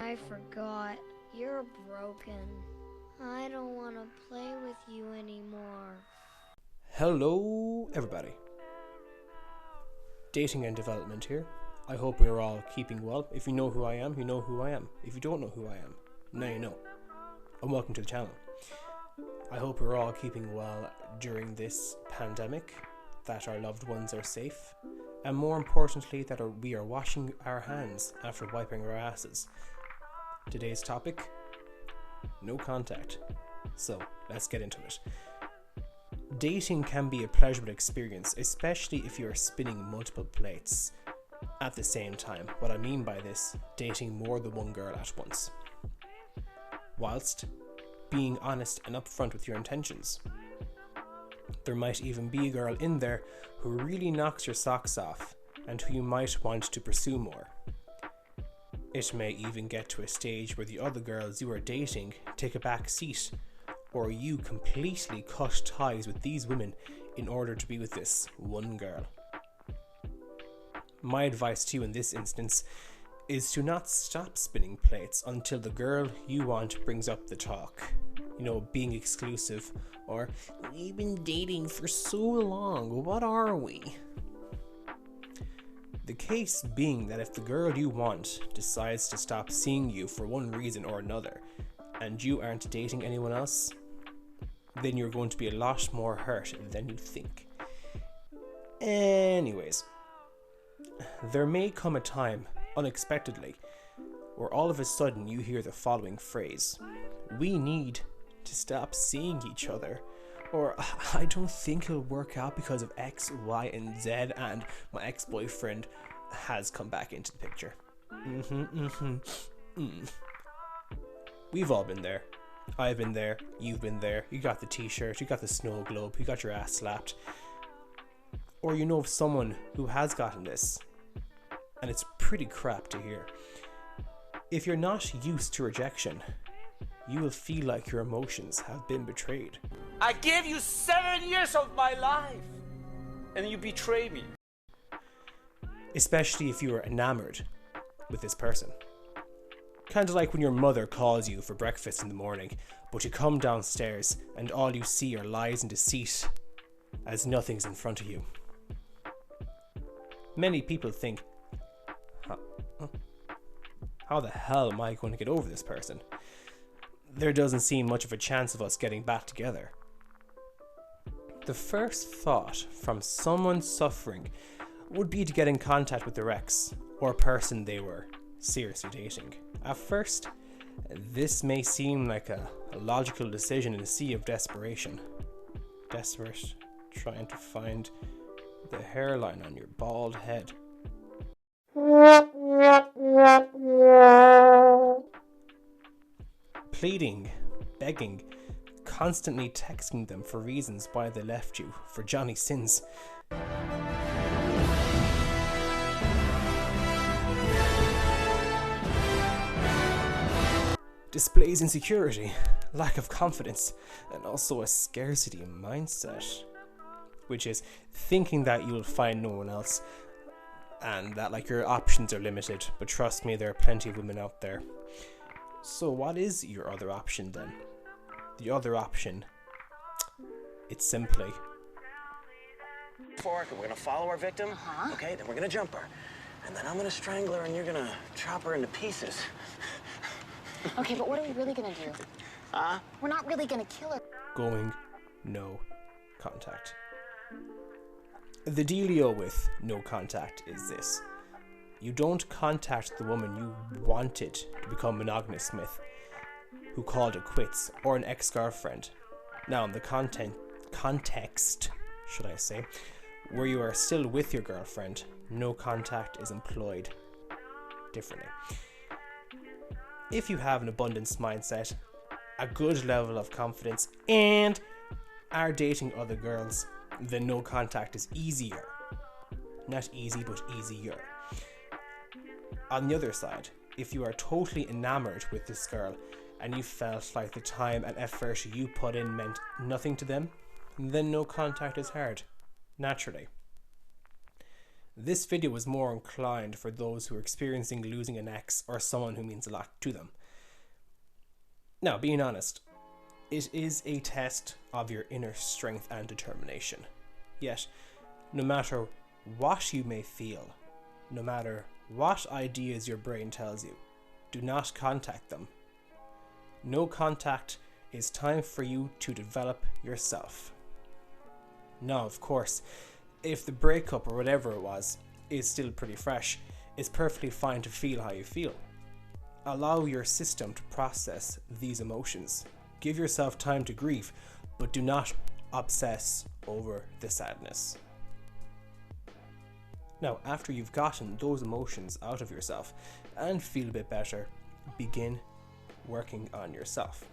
I forgot. You're broken. I don't want to play with you anymore. Hello, everybody. Dating and development here. I hope we're all keeping well. If you know who I am, you know who I am. If you don't know who I am, now you know. And welcome to the channel. I hope we're all keeping well during this pandemic, that our loved ones are safe, and more importantly, that we are washing our hands after wiping our asses. Today's topic, no contact. So, let's get into it. Dating can be a pleasurable experience, especially if you are spinning multiple plates at the same time. What I mean by this, dating more than one girl at once, whilst being honest and upfront with your intentions. There might even be a girl in there who really knocks your socks off and who you might want to pursue more. It may even get to a stage where the other girls you are dating take a back seat, or you completely cut ties with these women in order to be with this one girl. My advice to you in this instance is to not stop spinning plates until the girl you want brings up the talk. You know, being exclusive, or we've been dating for so long, what are we? The case being that if the girl you want decides to stop seeing you for one reason or another, and you aren't dating anyone else, then you're going to be a lot more hurt than you think. Anyways, there may come a time, unexpectedly, where all of a sudden you hear the following phrase: we need to stop seeing each other, or I don't think it'll work out because of X, Y, and Z, and my ex-boyfriend has come back into the picture. We've all been there. I've been there, you've been there. You got the t-shirt, you got the snow globe, you got your ass slapped. Or you know of someone who has gotten this, and it's pretty crap to hear. If you're not used to rejection, you will feel like your emotions have been betrayed. I gave you 7 years of my life, and you betray me. Especially if you are enamored with this person. Kind of like when your mother calls you for breakfast in the morning, but you come downstairs and all you see are lies and deceit, as nothing's in front of you. Many people think, how the hell am I going to get over this person? There doesn't seem much of a chance of us getting back together. The first thought from someone suffering would be to get in contact with their ex or person they were seriously dating. At first, this may seem like a logical decision in a sea of desperation. Desperate, trying to find the hairline on your bald head. Pleading, begging, constantly texting them for reasons why they left you, for Johnny sins. Displays insecurity, lack of confidence, and also a scarcity mindset, which is thinking that you'll find no one else and that like your options are limited. But trust me, there are plenty of women out there. So what is your other option then? The other option, it's simply fork, and we're gonna follow our victim. Okay, then we're gonna jump her, and then I'm gonna strangle her, and you're gonna chop her into pieces. Okay, but what are we really gonna do? We're not really gonna kill her. going no contact. The dealio with no contact is this: you don't contact the woman you wanted to become monogamous with, who called it quits, or an ex-girlfriend. Now, in the context, should I say, where you are still with your girlfriend, no contact is employed differently. If you have an abundance mindset, a good level of confidence, and are dating other girls, then no contact is easier. Not easy, but easier. On the other side, if you are totally enamored with this girl and you felt like the time and effort you put in meant nothing to them, then no contact is hard, naturally. This video is more inclined for those who are experiencing losing an ex or someone who means a lot to them. Now, being honest, it is a test of your inner strength and determination. Yet, no matter what you may feel, no matter what ideas your brain tells you, do not contact them. No contact is time for you to develop yourself. Now, of course, if the breakup or whatever it was is still pretty fresh, it's perfectly fine to feel how you feel. Allow your system to process these emotions. Give yourself time to grieve, but do not obsess over the sadness. Now, after you've gotten those emotions out of yourself and feel a bit better, begin working on yourself.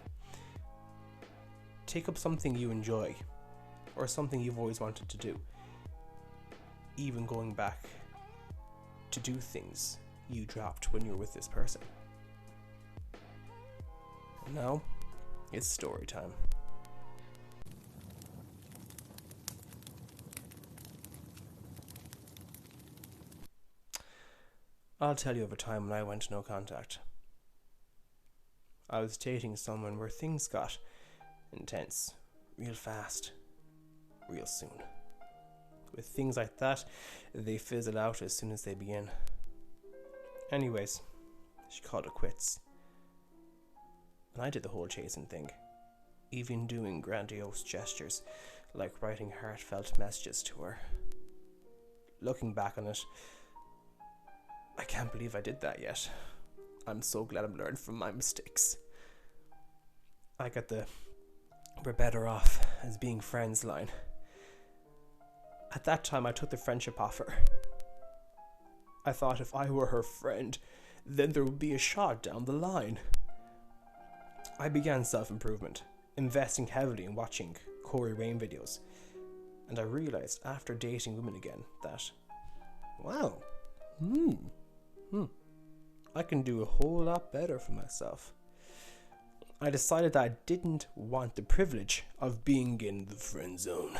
Take up something you enjoy or something you've always wanted to do. Even going back to do things you dropped when you were with this person. And now, it's story time. I'll tell you of a time when I went to no contact. I was dating someone where things got intense, real fast, real soon. With things like that, they fizzle out as soon as they begin. Anyways, she called it quits. And I did the whole chasing thing, even doing grandiose gestures like writing heartfelt messages to her. Looking back on it, I can't believe I did that yet. I'm so glad I've learned from my mistakes. I got the "we're better off as being friends" line. At that time, I took the friendship offer. I thought if I were her friend, then there would be a shot down the line. I began self-improvement, investing heavily in watching Corey Rain videos, and I realized after dating women again that, wow, I can do a whole lot better for myself. I decided that I didn't want the privilege of being in the friend zone.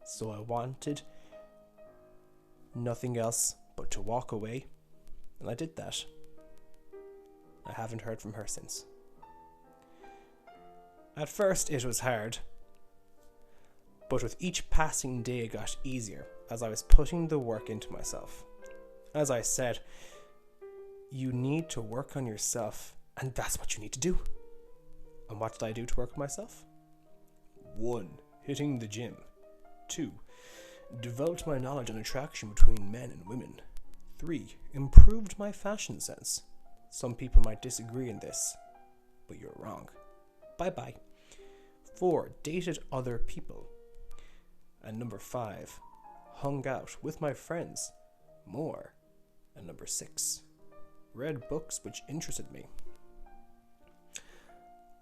So I wanted nothing else but to walk away, and I did that. I haven't heard from her since. At first it was hard, but with each passing day it got easier as I was putting the work into myself. As I said, you need to work on yourself, and that's what you need to do. And what did I do to work on myself? 1. Hitting the gym. 2. Developed my knowledge on attraction between men and women. 3. Improved my fashion sense. Some people might disagree in this, but you're wrong. Bye-bye. 4. Dated other people. And number 5. Hung out with my friends more. And number 6. Read books which interested me.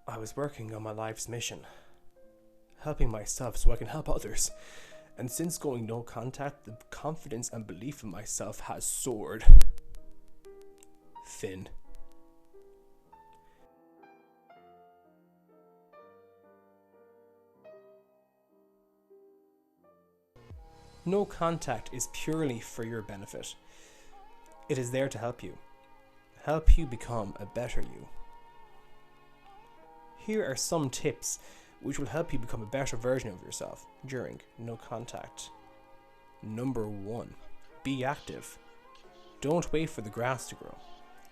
I was working on my life's mission, helping myself so I can help others. And since going no contact, the confidence and belief in myself has soared. Finn. No contact is purely for your benefit. It is there to help you become a better you. Here are some tips which will help you become a better version of yourself during no contact. Number 1, be active. Don't wait for the grass to grow.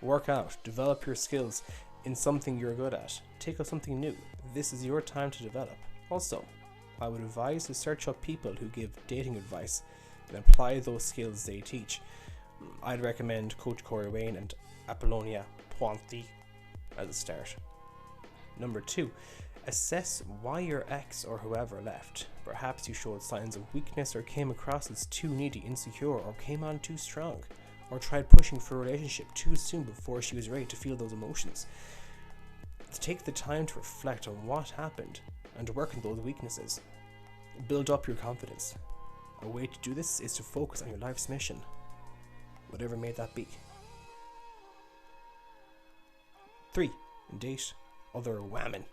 Work out, develop your skills in something you're good at. Take up something new. This is your time to develop. Also, I would advise to search up people who give dating advice and apply those skills they teach. I'd recommend Coach Corey Wayne and Apollonia Pointy as a start. Number 2, assess why your ex or whoever left. Perhaps you showed signs of weakness or came across as too needy, insecure, or came on too strong, or tried pushing for a relationship too soon before she was ready to feel those emotions. Take the time to reflect on what happened and to work on those weaknesses. Build up your confidence. A way to do this is to focus on your life's mission, whatever may that be. 3, date other women.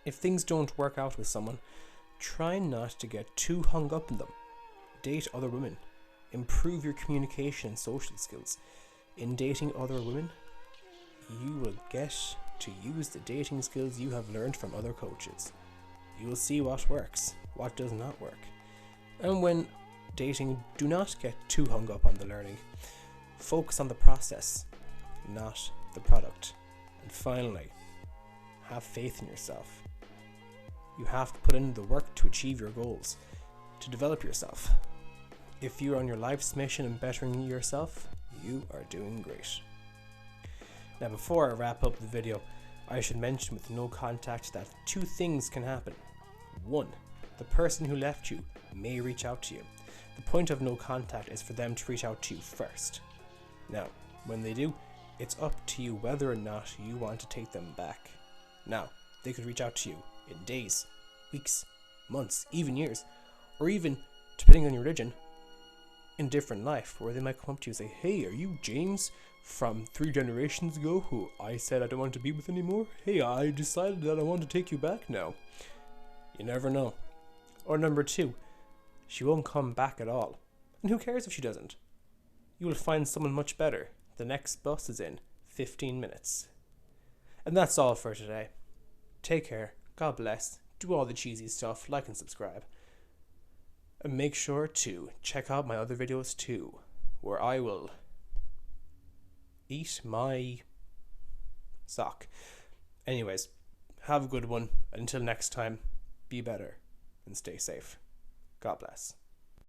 If things don't work out with someone, try not to get too hung up in them. Date other women. Improve your communication and social skills. In dating other women, you will get to use the dating skills you have learned from other coaches. You will see what works, what does not work. And when dating, do not get too hung up on the learning. Focus on the process, not the product. And finally, have faith in yourself. You have to put in the work to achieve your goals, to develop yourself. If you're on your life's mission and bettering yourself, you are doing great. Now, before I wrap up the video, I should mention with no contact that 2 things can happen. 1, the person who left you may reach out to you. The point of no contact is for them to reach out to you first. Now, when they do, it's up to you whether or not you want to take them back. Now, they could reach out to you in days, weeks, months, even years, or even, depending on your religion, in different life, where they might come up to you and say, "Hey, are you James from 3 generations ago who I said I don't want to be with anymore? Hey, I decided that I want to take you back now." You never know. Or number 2, she won't come back at all. And who cares if she doesn't? You will find someone much better. The next bus is in 15 minutes. And that's all for today. Take care. God bless. Do all the cheesy stuff. Like and subscribe. And make sure to check out my other videos too, where I will eat my sock. Anyways, have a good one. Until next time, be better and stay safe. God bless.